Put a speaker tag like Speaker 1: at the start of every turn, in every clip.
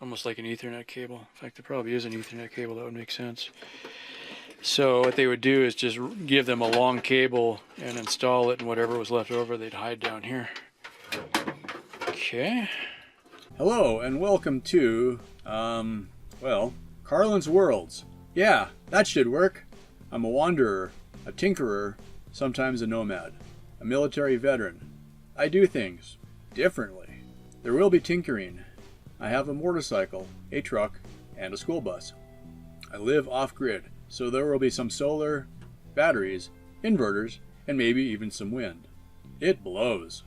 Speaker 1: almost like an Ethernet cable. In fact, there probably is an Ethernet cable that would make sense. So what they would do is just give them a long cable and install it, and whatever was left over they'd hide down here. Okay. Hello and welcome to, well, Carlin's Worlds. Yeah, that should work. I'm a wanderer, a tinkerer, sometimes a nomad, a military veteran. I do things differently. There will be tinkering. I have a motorcycle, a truck, and a school bus. I live off-grid, so there will be some solar, batteries, inverters, and maybe even some wind. It blows.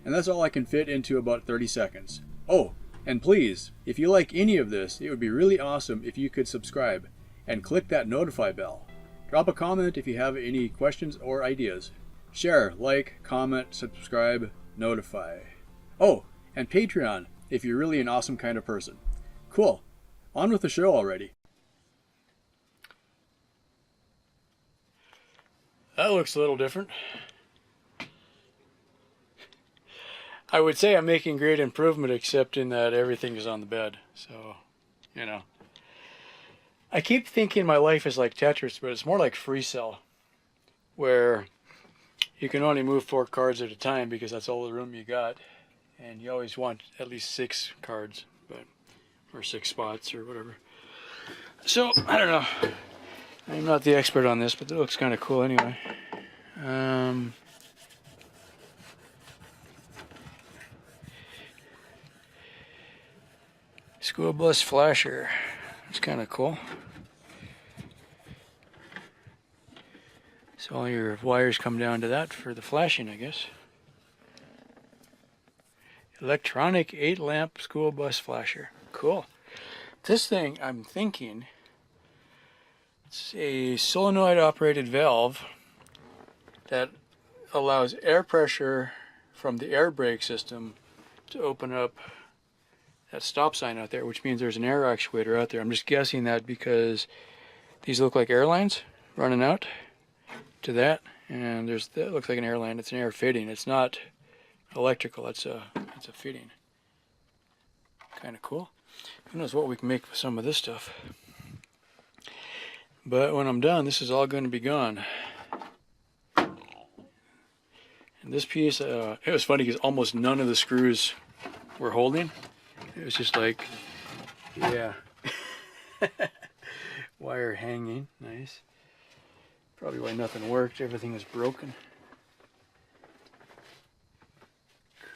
Speaker 1: And that's all I can fit into about 30 seconds. Oh, and please, if you like any of this, it would be really awesome if you could subscribe and click that notify bell. Drop a comment if you have any questions or ideas. Share, like, comment, subscribe, notify. Oh, and Patreon if you're really an awesome kind of person. Cool. On with the show already. That looks a little different. I would say I'm making great improvement, except in that everything is on the bed. So, you know. I keep thinking my life is like Tetris, but it's more like Free Cell, where you can only move 4 cards at a time because that's all the room you got. And you always want at least 6 cards, or 6 spots or whatever. So, I don't know. I'm not the expert on this, but it looks kind of cool anyway. School bus flasher. It's kind of cool. So all your wires come down to that for the flashing, I guess. Electronic 8-lamp school bus flasher. Cool. This thing, I'm thinking, it's a solenoid operated valve that allows air pressure from the air brake system to open up that stop sign out there, which means there's an air actuator out there. I'm just guessing that because these look like airlines running out to that, and that looks like an airline. It's an air fitting. It's not electrical. It's a fitting. Kind of cool. Who knows what we can make with some of this stuff. But when I'm done, this is all going to be gone. And this piece, it was funny because almost none of the screws were holding. It was just like, yeah, wire hanging, nice. Probably why nothing worked, everything was broken.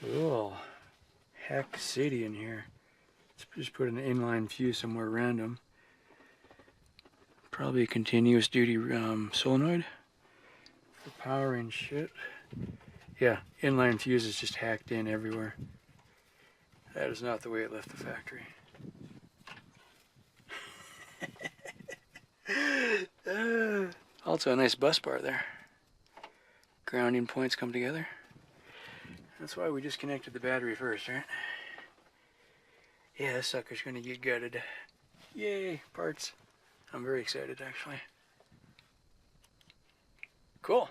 Speaker 1: Cool. Heck city in here. Let's just put an inline fuse somewhere random. Probably a continuous duty solenoid for powering shit. Yeah, inline fuse is just hacked in everywhere. That is not the way it left the factory. Also a nice bus bar there. Grounding points come together. That's why we disconnected the battery first, right? Yeah, this sucker's gonna get gutted. Yay, parts. I'm very excited, actually. Cool.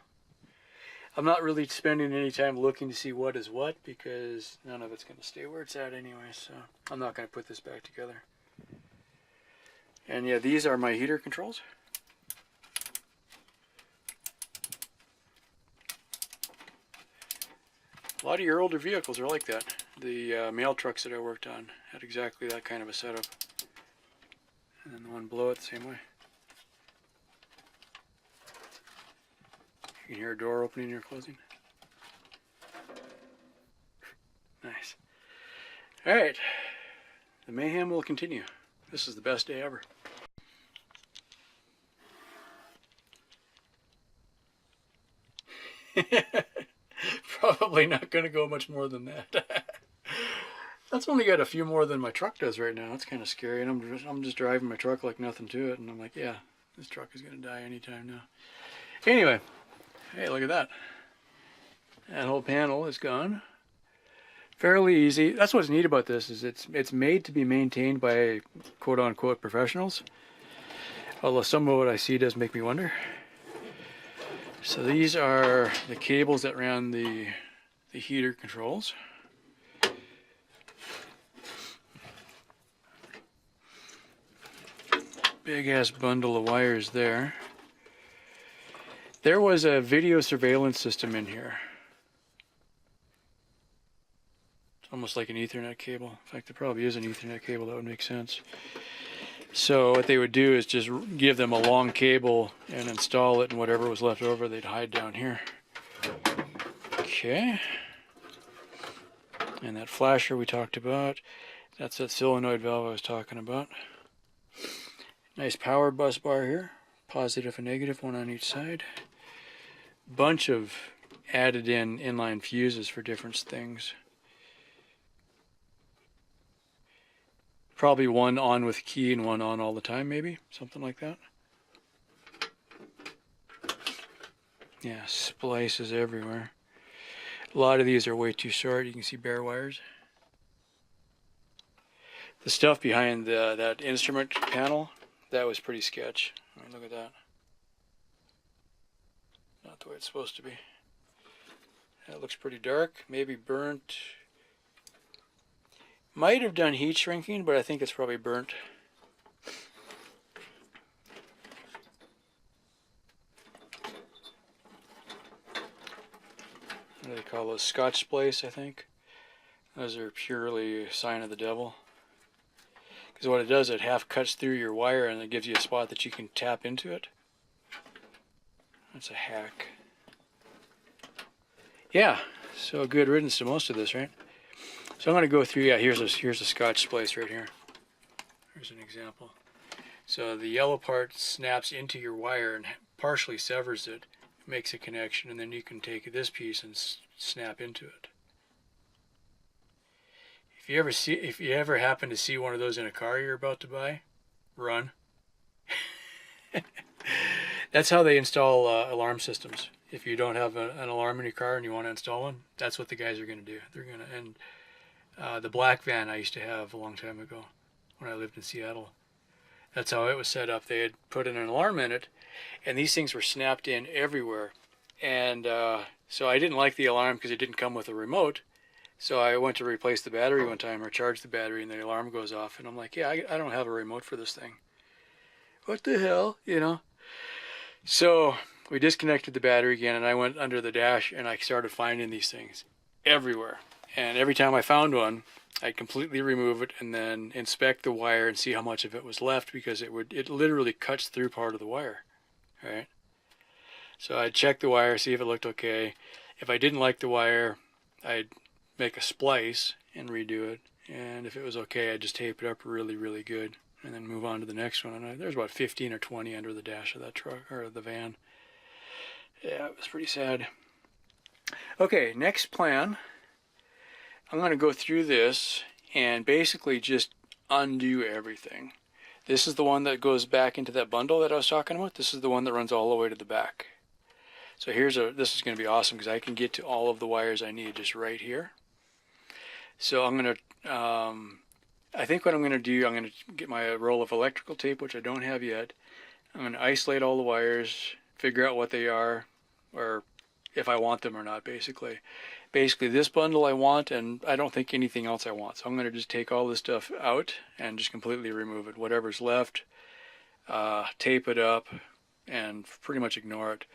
Speaker 1: I'm not really spending any time looking to see what is what because none of it's going to stay where it's at anyway, so I'm not going to put this back together. And yeah, these are my heater controls. A lot of your older vehicles are like that. The mail trucks that I worked on had exactly that kind of a setup. And then the one below it the same way. You can hear a door opening or closing. Nice. Alright. The mayhem will continue. This is the best day ever. Probably not going to go much more than that. That's only got a few more than my truck does right now. That's kind of scary. And I'm just driving my truck like nothing to it. And I'm like, yeah, this truck is going to die anytime now. Anyway. Hey, look at that. That whole panel is gone. Fairly easy. That's what's neat about this is it's made to be maintained by quote-unquote professionals. Although some of what I see does make me wonder. So these are the cables that ran the heater controls.
Speaker 2: big ass bundle of wires there. There was a video surveillance system in here. It's almost like an Ethernet cable. In fact, there probably is an Ethernet cable. That would make sense. So what they would do is just give them a long cable and install it, and whatever was left over, they'd hide down here. Okay. And that flasher we talked about. That's that solenoid valve I was talking about. Nice power bus bar here. Positive and negative, one on each side. Bunch of added in inline fuses for different things. Probably one on with key and one on all the time, maybe. Something like that. Yeah, splices everywhere. A lot of these are way too short. You can see bare wires. The stuff behind that instrument panel, that was pretty sketch. I mean, look at that. Not the way it's supposed to be. That looks pretty dark. Maybe burnt. Might have done heat shrinking, but I think it's probably burnt. What do they call those? Scotch splice, I think. Those are purely a sign of the devil. Because what it does, it half cuts through your wire and it gives you a spot that you can tap into it. That's a hack. Yeah, so good riddance to most of this, right? So I'm going to go through, yeah, here's a Scotch splice right here. Here's an example. So the yellow part snaps into your wire and partially severs it, makes a connection, and then you can take this piece and snap into it. If you ever happen to see one of those in a car you're about to buy, run. That's how they install alarm systems. If you don't have an alarm in your car and you want to install one, that's what the guys are going to do. They're going to, and the black van I used to have a long time ago when I lived in Seattle. That's how it was set up. They had put in an alarm in it, and these things were snapped in everywhere. And so I didn't like the alarm because it didn't come with a remote. So I went to replace the battery one time or charge the battery, and the alarm goes off. And I'm like, yeah, I don't have a remote for this thing. What the hell, you know? So we disconnected the battery again, and I went under the dash, and I started finding these things everywhere. And every time I found one, I'd completely remove it and then inspect the wire and see how much of it was left, because it literally cuts through part of the wire, right? So I'd check the wire, see if it looked okay. If I didn't like the wire, I'd make a splice and redo it. And if it was okay, I'd just tape it up really, really good and then move on to the next one. And there's about 15 or 20 under the dash of that truck, or the van. Yeah, it was pretty sad. Okay, next plan. I'm going to go through this and basically just undo everything. This is the one that goes back into that bundle that I was talking about. This is the one that runs all the way to the back. So this is going to be awesome because I can get to all of the wires I need just right here. So I'm going to, I think what I'm going to do, I'm going to get my roll of electrical tape, which I don't have yet. I'm going to isolate all the wires, figure out what they are, or if I want them or not, basically. Basically, this bundle I want, and I don't think anything else I want. So I'm going to just take all this stuff out and just completely remove it. Whatever's left, tape it up, and pretty much ignore it.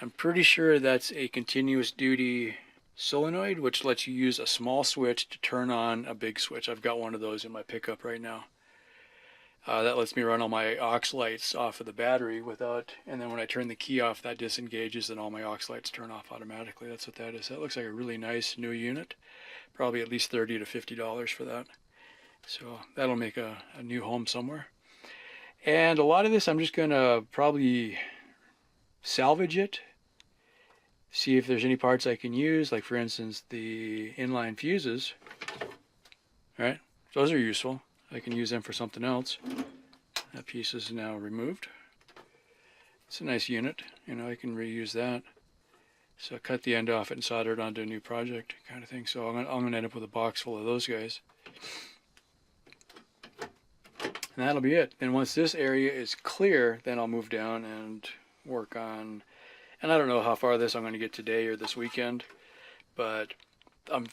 Speaker 2: I'm pretty sure that's a continuous duty solenoid, which lets you use a small switch to turn on a big switch. I've got one of those in my pickup right now. That lets me run all my aux lights off of the battery and then when I turn the key off, that disengages and all my aux lights turn off automatically. That's what that is. That looks like a really nice new unit. Probably at least $30 to $50 for that. So that'll make a new home somewhere. And a lot of this I'm just going to probably salvage it. See if there's any parts I can use, like for instance the inline fuses. Right? Those are useful. I can use them for something else. That piece is now removed. It's a nice unit, you know, I can reuse that. So I cut the end off it and solder it onto a new project kind of thing. So I'm going to end up with a box full of those guys. And that'll be it. And once this area is clear, then I'll move down and work on, and I don't know how far this I'm going to get today or this weekend, but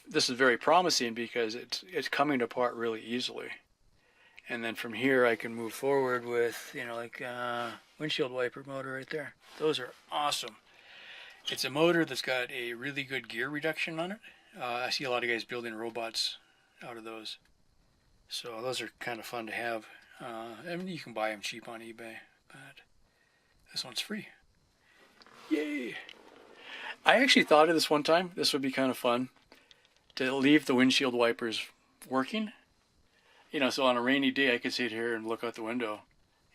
Speaker 2: this is very promising because it's coming apart really easily. And then from here I can move forward with, you know, like windshield wiper motor right there. Those are awesome. It's a motor that's got a really good gear reduction on it. I see a lot of guys building robots out of those. So those are kind of fun to have. I mean, you can buy them cheap on eBay, but this one's free. Yay! I actually thought of this one time. This would be kind of fun to leave the windshield wipers working. You know, so on a rainy day I could sit here and look out the window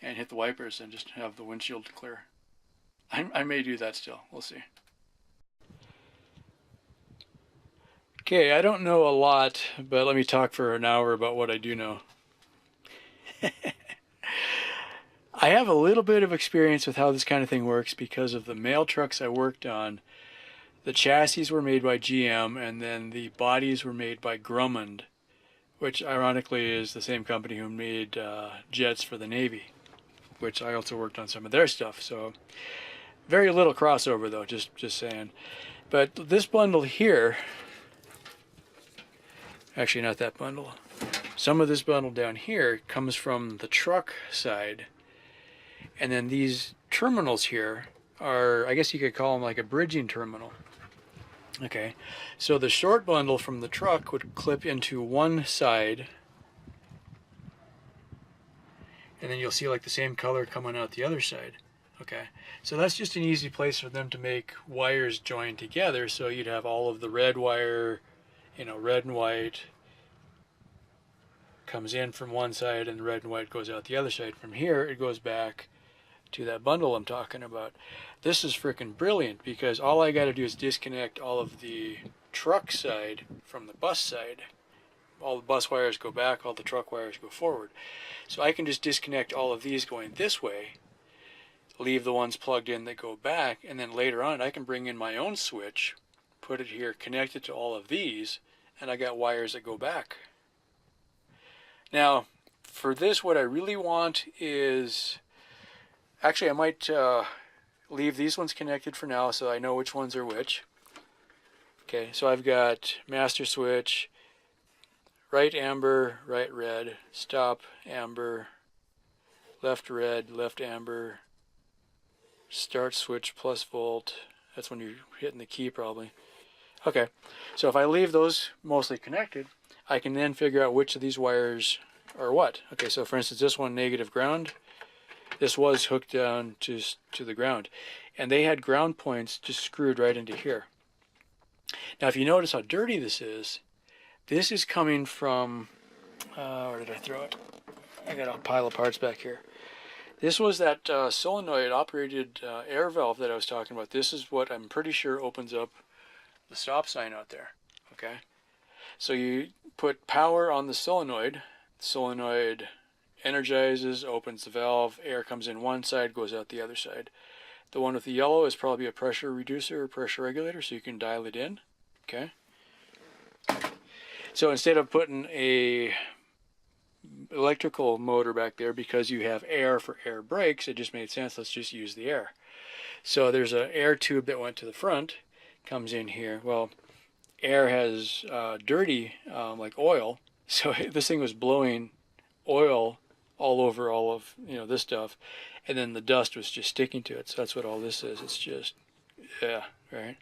Speaker 2: and hit the wipers and just have the windshield clear. I may do that still. We'll see. Okay, I don't know a lot, but let me talk for an hour about what I do know. I have a little bit of experience with how this kind of thing works because of the mail trucks I worked on. The chassis were made by GM, and then the bodies were made by Grumman, which ironically is the same company who made jets for the Navy, which I also worked on some of their stuff. So very little crossover though, just saying. But this bundle here, actually not that bundle, some of this bundle down here comes from the truck side. And then these terminals here are, I guess you could call them like a bridging terminal. Okay, so the short bundle from the truck would clip into one side, and then you'll see like the same color coming out the other side. Okay, so that's just an easy place for them to make wires join together, so you'd have all of the red wire, you know, red and white comes in from one side and the red and white goes out the other side. From here it goes back to that bundle I'm talking about. This is freaking brilliant because all I got to do is disconnect all of the truck side from the bus side. All the bus wires go back, all the truck wires go forward. So I can just disconnect all of these going this way, leave the ones plugged in that go back, and then later on I can bring in my own switch, put it here, connect it to all of these, and I got wires that go back. Now, for this, what I really want is, actually I might leave these ones connected for now so I know which ones are which. Okay, so I've got master switch, right amber, right red, stop amber, left red, left amber, start switch plus volt. That's when you're hitting the key probably. Okay, so if I leave those mostly connected, I can then figure out which of these wires are what. Okay, so for instance, this one negative ground. This was hooked down to the ground, and they had ground points just screwed right into here. Now if you notice how dirty this is coming from, where did I throw it? I got a pile of parts back here. This was that solenoid operated air valve that I was talking about. This is what I'm pretty sure opens up the stop sign out there. Okay, so you put power on the solenoid energizes, opens the valve, air comes in one side, goes out the other side. The one with the yellow is probably a pressure reducer or pressure regulator, so you can dial it in. Okay. So instead of putting a electrical motor back there because you have air for air brakes, it just made sense, let's just use the air. So there's an air tube that went to the front, comes in here. Well, air has dirty, like oil, so this thing was blowing oil all over all of, you know, this stuff, and then the dust was just sticking to it. So that's what all this is. It's just, yeah, right.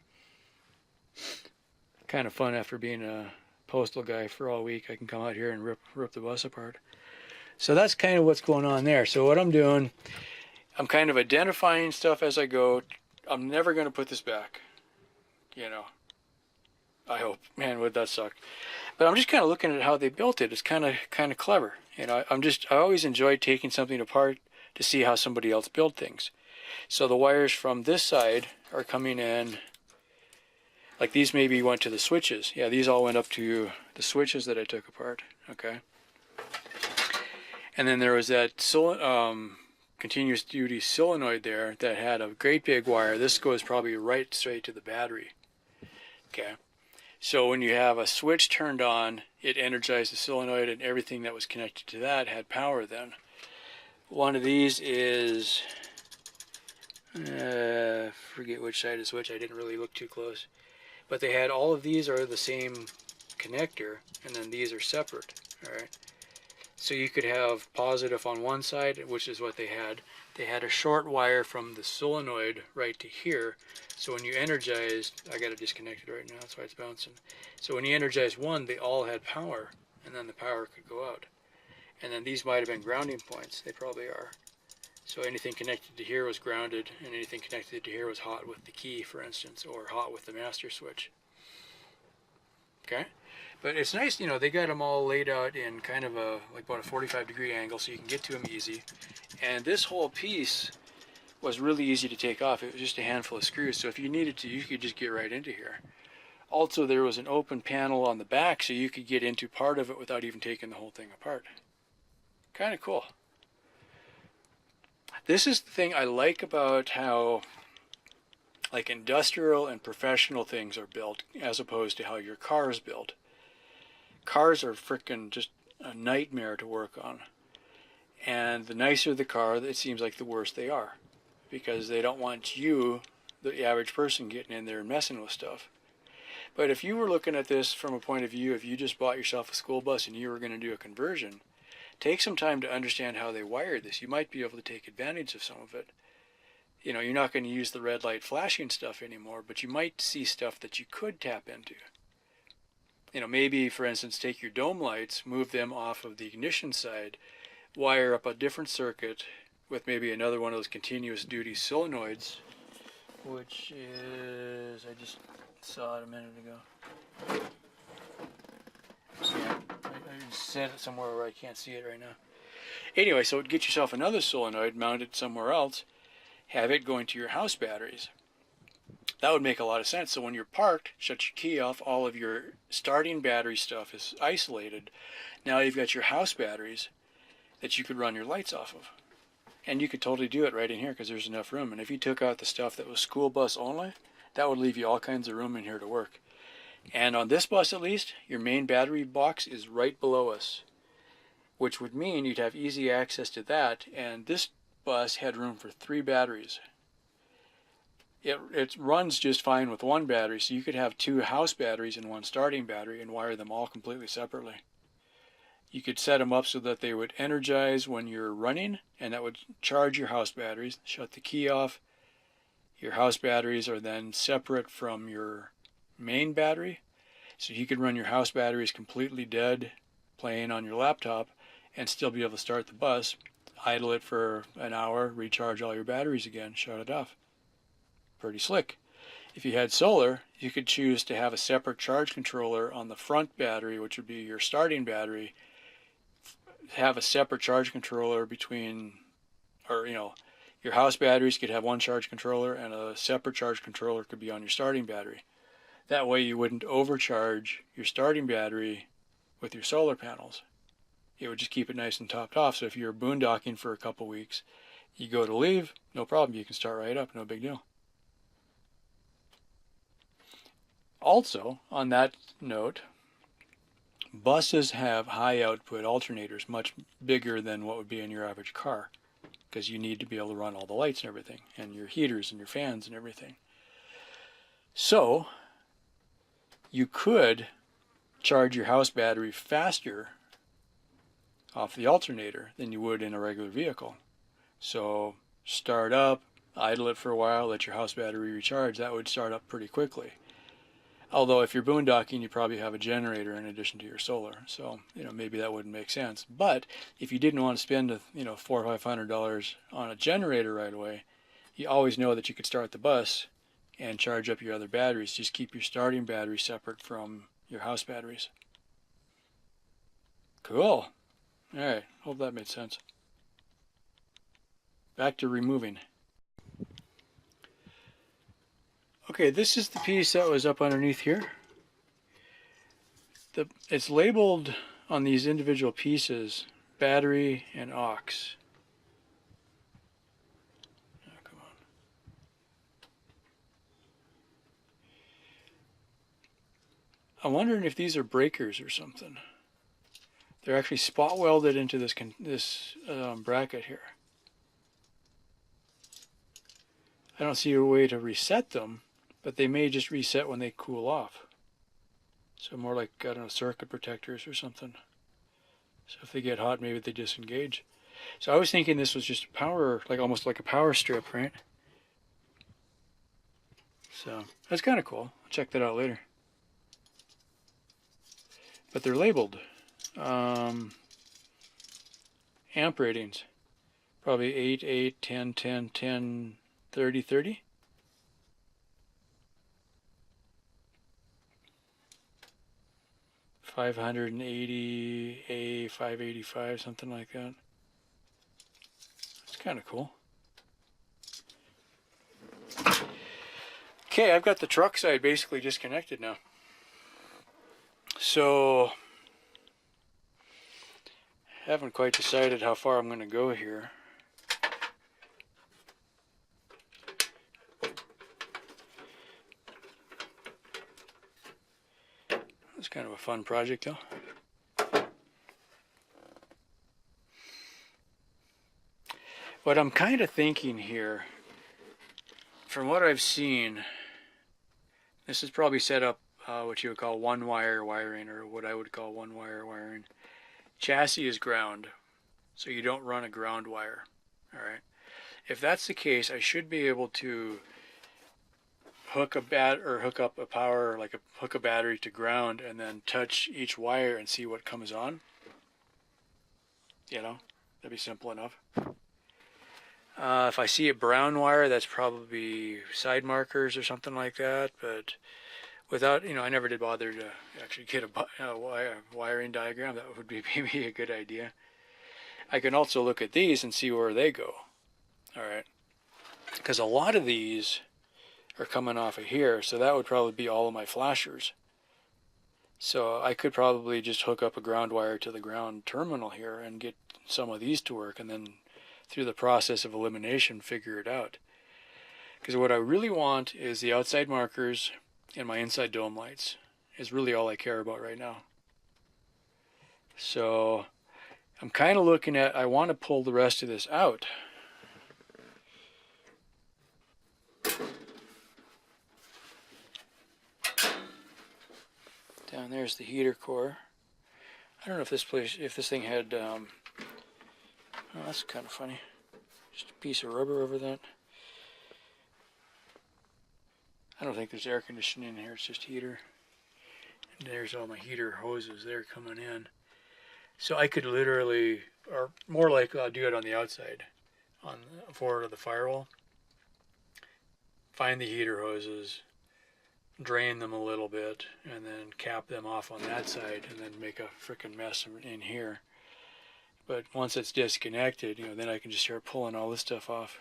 Speaker 2: Kind of fun after being a postal guy for all week. I can come out here and rip the bus apart. So that's kind of what's going on there. So what I'm doing, I'm kind of identifying stuff as I go. I'm never going to put this back, you know. I hope. Man, would that suck. But I'm just kind of looking at how they built it. It's kind of clever. You know, I always enjoy taking something apart to see how somebody else built things. So the wires from this side are coming in, like these maybe went to the switches. Yeah, these all went up to the switches that I took apart. Okay. And then there was that continuous duty solenoid there that had a great big wire. This goes probably right straight to the battery. Okay. So when you have a switch turned on, it energized the solenoid, and everything that was connected to that had power then. One of these is, forget which side is which, I didn't really look too close. But they had all of these are the same connector, and then these are separate. Alright. So you could have positive on one side, which is what they had. They had a short wire from the solenoid right to here. So when you energized, I got it disconnected right now, that's why it's bouncing. So when you energized one, they all had power, and then the power could go out. And then these might have been grounding points. They probably are. So anything connected to here was grounded, and anything connected to here was hot with the key, for instance, or hot with the master switch. Okay? But it's nice, you know, they got them all laid out in kind of a, like about a 45-degree angle, so you can get to them easy. And this whole piece was really easy to take off. It was just a handful of screws, so if you needed to, you could just get right into here. Also, there was an open panel on the back, so you could get into part of it without even taking the whole thing apart. Kind of cool. This is the thing I like about how like industrial and professional things are built as opposed to how your car is built. Cars are frickin' just a nightmare to work on. And the nicer the car, it seems like the worse they are. Because they don't want you, the average person, getting in there and messing with stuff. But if you were looking at this from a point of view, if you just bought yourself a school bus and you were going to do a conversion, take some time to understand how they wired this. You might be able to take advantage of some of it. You know, you're not going to use the red light flashing stuff anymore, but you might see stuff that you could tap into. You know, maybe, for instance, take your dome lights, move them off of the ignition side, wire up a different circuit with maybe another one of those continuous duty solenoids, which is, I just saw it a minute ago. Yeah, I just set it somewhere where I can't see it right now. Anyway, so get yourself another solenoid, mount it somewhere else, have it going to your house batteries. That would make a lot of sense. So when you're parked, shut your key off, all of your starting battery stuff is isolated. Now you've got your house batteries that you could run your lights off of. And you could totally do it right in here because there's enough room. And if you took out the stuff that was school bus only, that would leave you all kinds of room in here to work. And on this bus at least, your main battery box is right below us, which would mean you'd have easy access to that. And this bus had room for 3 batteries. It runs just fine with one battery, so you could have 2 house batteries and 1 starting battery and wire them all completely separately. You could set them up so that they would energize when you're running, and that would charge your house batteries, shut the key off. Your house batteries are then separate from your main battery, so you could run your house batteries completely dead, playing on your laptop, and still be able to start the bus, idle it for an hour, recharge all your batteries again, shut it off. Pretty slick. If you had solar, you could choose to have a separate charge controller on the front battery, which would be your starting battery, have a separate charge controller between, or your house batteries could have one charge controller and a separate charge controller could be on your starting battery. That way you wouldn't overcharge your starting battery with your solar panels. It would just keep it nice and topped off. So if you're boondocking for a couple weeks, you go to leave, no problem. You can start right up, no big deal. Also, on that note, buses have high output alternators, much bigger than what would be in your average car, because you need to be able to run all the lights and everything, and your heaters and your fans and everything. So, you could charge your house battery faster off the alternator than you would in a regular vehicle. So, start up, idle it for a while, let your house battery recharge. That would start up pretty quickly. Although if you're boondocking, you probably have a generator in addition to your solar, so maybe that wouldn't make sense. But if you didn't want to spend $400 or $500 on a generator right away, you always know that you could start the bus and charge up your other batteries. Just keep your starting battery separate from your house batteries. Cool. All right. Hope that made sense. Back to removing. Okay, this is the piece that was up underneath here. It's labeled on these individual pieces, battery and aux. Oh, come on. I'm wondering if these are breakers or something. They're actually spot welded into this bracket here. I don't see a way to reset them, but they may just reset when they cool off. So more like, I don't know, circuit protectors or something. So if they get hot, maybe they disengage. So I was thinking this was just power, like almost like a power strip, right? So that's kind of cool. I'll check that out later. But they're labeled. Amp ratings. Probably 8, 8, 10, 10, 10, 30, 30. $580, 585, something like that. It's kind of cool. Okay, I've got the truck side basically disconnected now. So, haven't quite decided how far I'm going to go here. It's kind of a fun project though. What I'm kind of thinking here, from what I've seen, this is probably set up what you would call one-wire wiring, or what I would call one-wire wiring. Chassis is ground, so you don't run a ground wire. All right. If that's the case, I should be able to hook up a power, like hook a battery to ground, and then touch each wire and see what comes on. You know, that'd be simple enough. If I see a brown wire, that's probably side markers or something like that. But without, I never did bother to actually get a wiring diagram. That would be maybe a good idea. I can also look at these and see where they go. All right, because a lot of these are coming off of here, so that would probably be all of my flashers. So I could probably just hook up a ground wire to the ground terminal here and get some of these to work, and then through the process of elimination figure it out. Because what I really want is the outside markers and my inside dome lights is really all I care about right now. So I'm kind of looking at, I want to pull the rest of this out. Down there's the heater core. I don't know if this thing had, oh, that's kind of funny. Just a piece of rubber over that. I don't think there's air conditioning in here, it's just heater. And there's all my heater hoses there coming in. So I could literally, or more likely I'll do it on the outside, on forward of the firewall. Find the heater hoses, drain them a little bit, and then cap them off on that side, and then make a frickin' mess in here. But once it's disconnected, then I can just start pulling all this stuff off.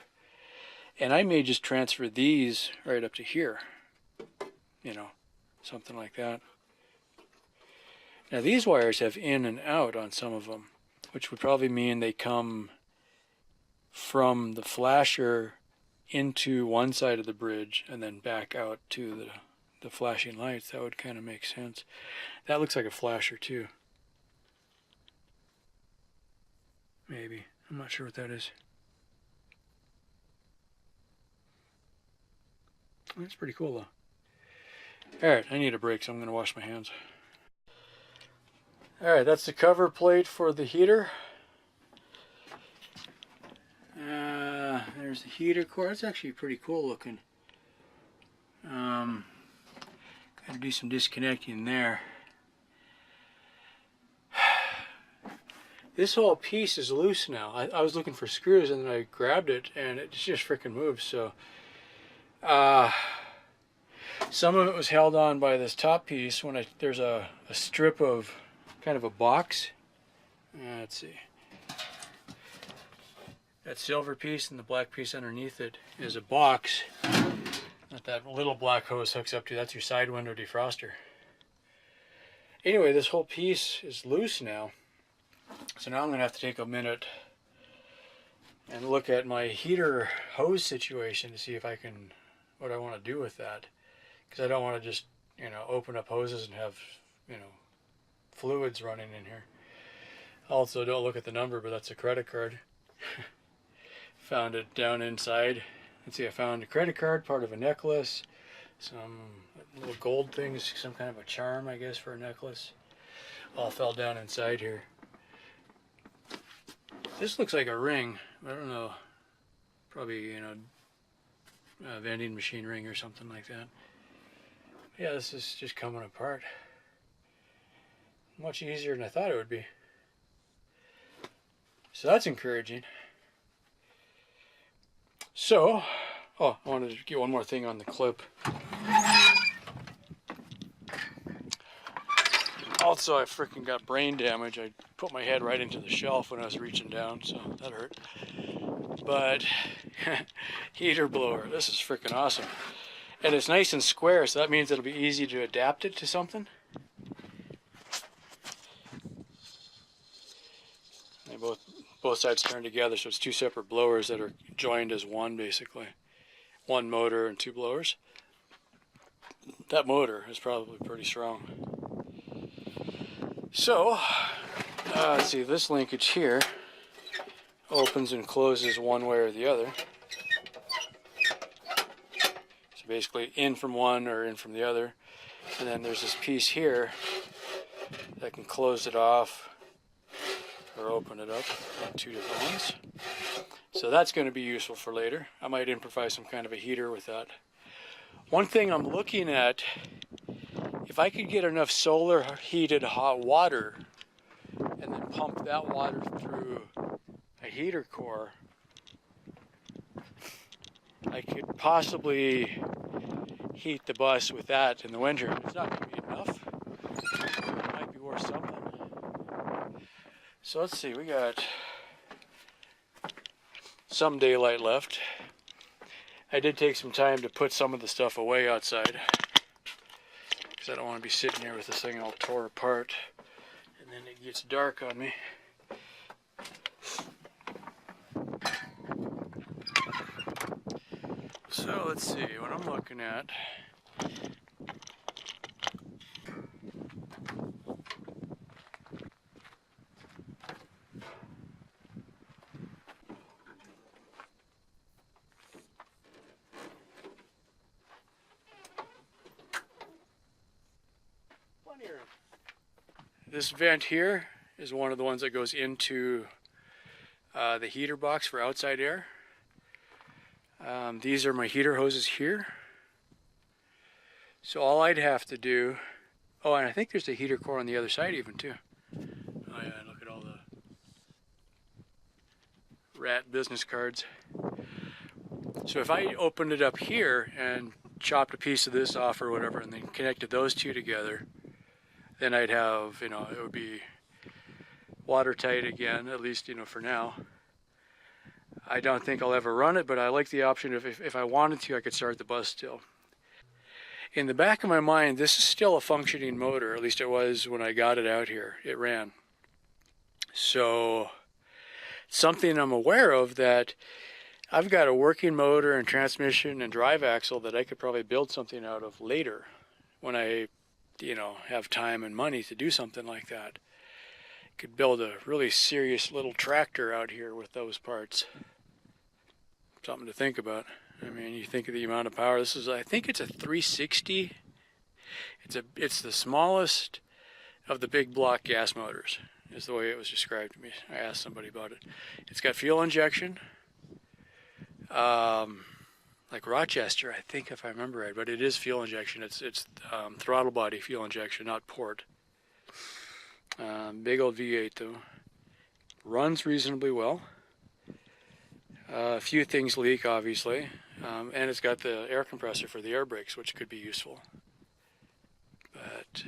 Speaker 2: And I may just transfer these right up to here, something like that. Now these wires have in and out on some of them, which would probably mean they come from the flasher into one side of the bridge and then back out to the flashing lights. That would kind of make sense. That looks like a flasher too. Maybe. I'm not sure what that is. That's pretty cool though. Alright, I need a break, so I'm going to wash my hands. Alright, that's the cover plate for the heater. There's the heater core. It's actually pretty cool looking. Got to do some disconnecting there. This whole piece is loose now. I was looking for screws and then I grabbed it and it just freaking moved. So some of it was held on by this top piece. There's a strip of kind of a box. Let's see. That silver piece and the black piece underneath it is a box that little black hose hooks up to. That's your side window defroster. Anyway, this whole piece is loose now. So now I'm going to have to take a minute and look at my heater hose situation to see if I can, what I want to do with that. Because I don't want to just, open up hoses and have, fluids running in here. Also, don't look at the number, but that's a credit card. Found it down inside. Let's see, I found a credit card, part of a necklace, some little gold things, some kind of a charm, I guess, for a necklace. All fell down inside here. This looks like a ring. I don't know. Probably, you know, a vending machine ring or something like that. Yeah, this is just coming apart. Much easier than I thought it would be. So that's encouraging. So, oh, I wanted to get one more thing on the clip. Also, I freaking got brain damage. I put my head right into the shelf when I was reaching down, so that hurt. But, heater blower, this is freaking awesome. And it's nice and square, so that means it'll be easy to adapt it to something. They both sides turn together, so it's two separate blowers that are joined as one, basically. One motor and two blowers. That motor is probably pretty strong. So, let's see, this linkage here opens and closes one way or the other. So basically in from one or in from the other. And then there's this piece here that can close it off or open it up, two different ones. So that's going to be useful for later. I might improvise some kind of a heater with that. One thing I'm looking at, if I could get enough solar heated hot water and then pump that water through a heater core, I could possibly heat the bus with that in the winter. It's not going to be enough. It might be worth something. So let's see, we got some daylight left. I did take some time to put some of the stuff away outside because I don't want to be sitting here with this thing all tore apart and then it gets dark on me. So let's see what I'm looking at. This vent here is one of the ones that goes into the heater box for outside air. These are my heater hoses here. So all I'd have to do, oh, and I think there's a heater core on the other side even too. Oh yeah, look at all the rat business cards. So if I opened it up here and chopped a piece of this off or whatever and then connected those two together, then I'd have, you know, it would be watertight again, at least, you know, for now. I don't think I'll ever run it, but I like the option of if I wanted to, I could start the bus still. In the back of my mind, this is still a functioning motor, at least it was when I got it out here. It ran. So, something I'm aware of that I've got a working motor and transmission and drive axle that I could probably build something out of later when I, you know, have time and money to do something like that. Could build a really serious little tractor out here with those parts. Something to think about. I mean, you think of the amount of power. This is, I think it's a 360. It's the smallest of the big block gas motors, is the way it was described to me. I asked somebody about it. It's got fuel injection. Like Rochester, I think, if I remember right, but it is fuel injection. It's throttle body fuel injection, not port. Big old V8 though. Runs reasonably well. A few things leak, obviously, and it's got the air compressor for the air brakes, which could be useful. But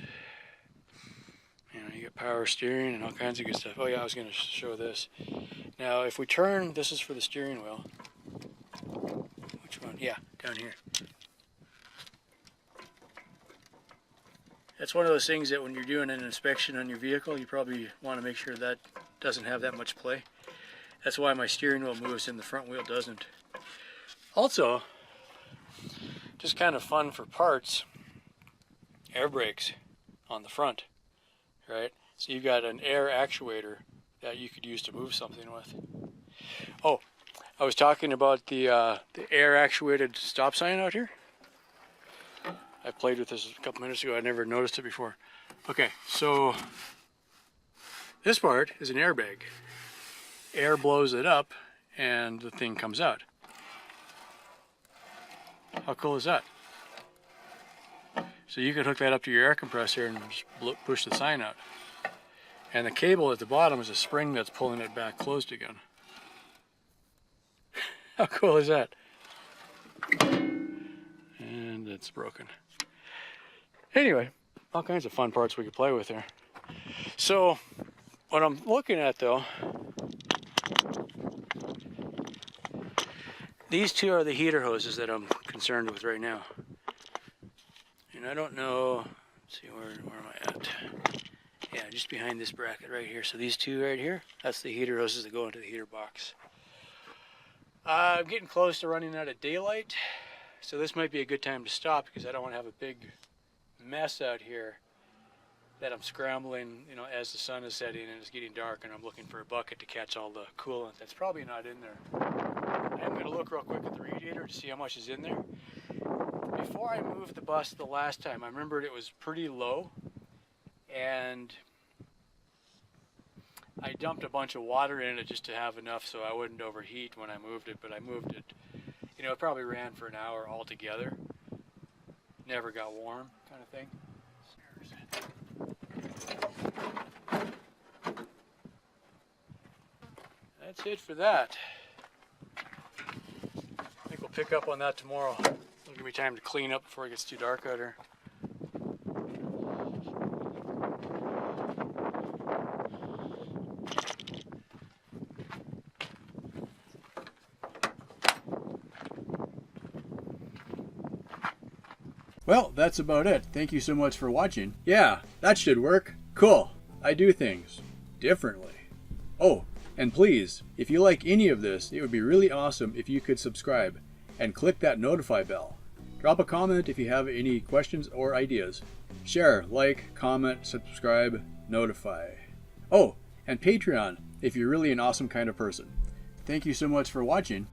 Speaker 2: you know, you get power steering and all kinds of good stuff. Oh yeah, I was going to show this. Now, if we turn, this is for the steering wheel. Which one? Yeah, down here. That's one of those things that when you're doing an inspection on your vehicle, you probably want to make sure that doesn't have that much play. That's why my steering wheel moves and the front wheel doesn't. Also, just kind of fun for parts, air brakes on the front, right? So you've got an air actuator that you could use to move something with. Oh, I was talking about the air actuated stop sign out here. I played with this a couple minutes ago. I never noticed it before. Okay, so this part is an airbag. air blows it up and the thing comes out. How cool is that? So you could hook that up to your air compressor and just push the sign out. And the cable at the bottom is a spring that's pulling it back closed again. How cool is that? And it's broken. Anyway, all kinds of fun parts we could play with here. So, what I'm looking at though, these two are the heater hoses that I'm concerned with right now. And I don't know, let's see, where am I at? Yeah, just behind this bracket right here. So these two right here, that's the heater hoses that go into the heater box. I'm getting close to running out of daylight, so this might be a good time to stop because I don't want to have a big mess out here that I'm scrambling, you know, as the sun is setting and it's getting dark and I'm looking for a bucket to catch all the coolant that's probably not in there. I'm going to look real quick at the radiator to see how much is in there. Before I moved the bus the last time, I remembered it was pretty low, and I dumped a bunch of water in it just to have enough so I wouldn't overheat when I moved it, but I moved it, you know, it probably ran for an hour altogether. Never got warm, kind of thing. That's it for that. I think we'll pick up on that tomorrow. It'll give me time to clean up before it gets too dark out here.
Speaker 1: Well, that's about it. Thank you so much for watching. Yeah, that should work. Cool. I do things differently. Oh, and please, if you like any of this, it would be really awesome if you could subscribe and click that notify bell. Drop a comment if you have any questions or ideas. Share, like, comment, subscribe, notify. Oh, and Patreon if you're really an awesome kind of person. Thank you so much for watching.